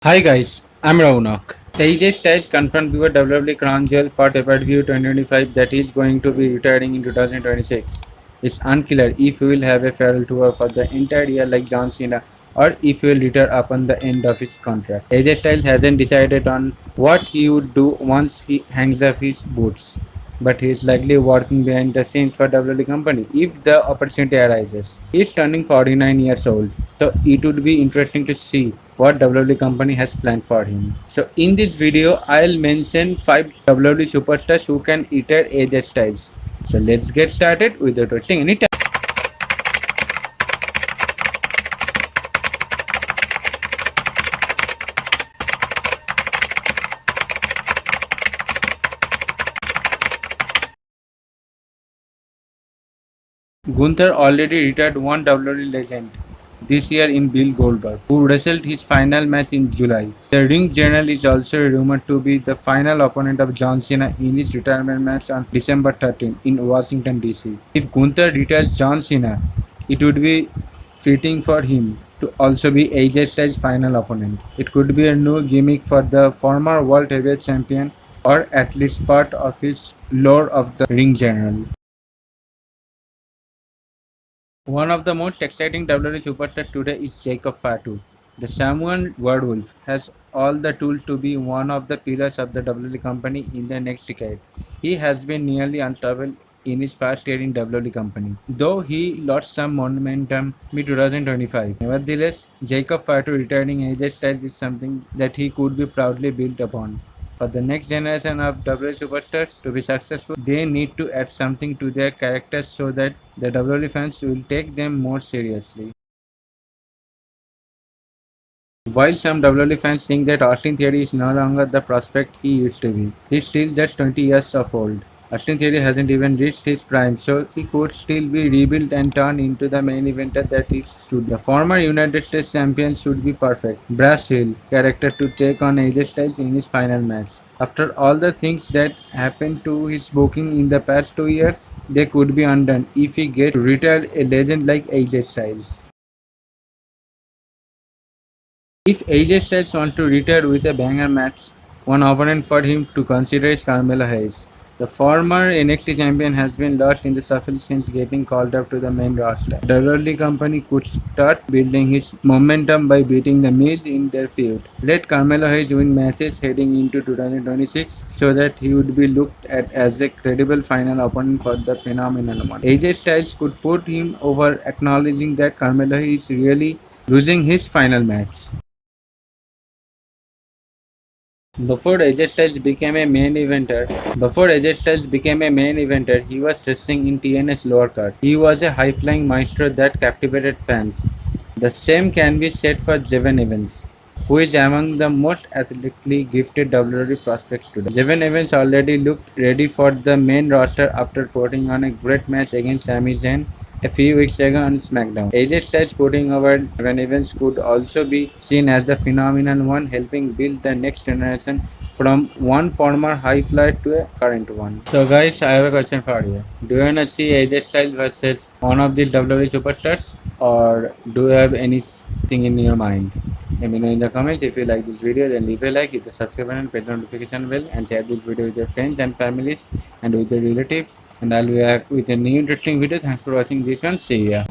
Hi guys, I'm Raunak. AJ Styles confirmed before WWE Crown Jewel part pay-per-view 2025 that he is going to be retiring in 2026. It's unclear if he will have a farewell tour for the entire year like John Cena or if he will retire upon the end of his contract. AJ Styles hasn't decided on what he would do once he hangs up his boots, but he is likely working behind the scenes for WWE company if the opportunity arises. He is turning 49 years old, so it would be interesting to see what WWE company has planned for him. So in this video, I'll mention 5 WWE superstars who can retire AJ Styles. So let's get started without wasting any time. Gunther already retired one WWE legend this year in Bill Goldberg, who wrestled his final match in July. The ring general is also rumored to be the final opponent of John Cena in his retirement match on December 13 in Washington DC. If Gunther retires John Cena, it would be fitting for him to also be AJ Styles' final opponent. It could be a new gimmick for the former World Heavyweight Champion or at least part of his lore of the ring general. One of the most exciting WWE superstars today is Jacob Fatu. The Samoan Werewolf has all the tools to be one of the pillars of the WWE company in the next decade. He has been nearly unstoppable in his first year in WWE company, though he lost some momentum mid 2025. Nevertheless, Jacob Fatu returning AJ Styles is something that he could be proudly built upon. For the next generation of WWE superstars to be successful, they need to add something to their characters so that the WWE fans will take them more seriously. While some WWE fans think that Austin Theory is no longer the prospect he used to be, he's still just 20 years of old. Austin Theory hasn't even reached his prime, so he could still be rebuilt and turned into the main eventer that he should. The former United States champion should be perfect. Brass Hill character to take on AJ Styles in his final match. After all the things that happened to his booking in the past 2 years, they could be undone if he gets to retire a legend like AJ Styles. If AJ Styles wants to retire with a banger match, one opponent for him to consider is Carmelo Hayes. The former NXT champion has been lost in the shuffle since getting called up to the main roster. The WWE company could start building his momentum by beating The Miz in their feud. Let Carmelo Hayes win matches heading into 2026 so that he would be looked at as a credible final opponent for the phenomenal one. AJ Styles could put him over, acknowledging that Carmelo is really losing his final match. Before AJ Styles became a main eventer, he was wrestling in TNS lower card. He was a high-flying maestro that captivated fans. The same can be said for Jevon Evans, who is among the most athletically gifted WWE prospects today. Jevon Evans already looked ready for the main roster after putting on a great match against Sami Zayn a few weeks ago on SmackDown. AJ Styles putting over Jevon Evans could also be seen as the phenomenon one helping build the next generation from one former high flyer to a current one. So guys, I have a question for you. Do you wanna see AJ Styles versus one of these WWE superstars, or do you have anything in your mind? Let me know in the comments. If you like this video, then leave a like, hit the subscribe button, press the notification bell, and share this video with your friends and families and with your relatives. And I'll be back with a new interesting video. Thanks for watching this one. See ya.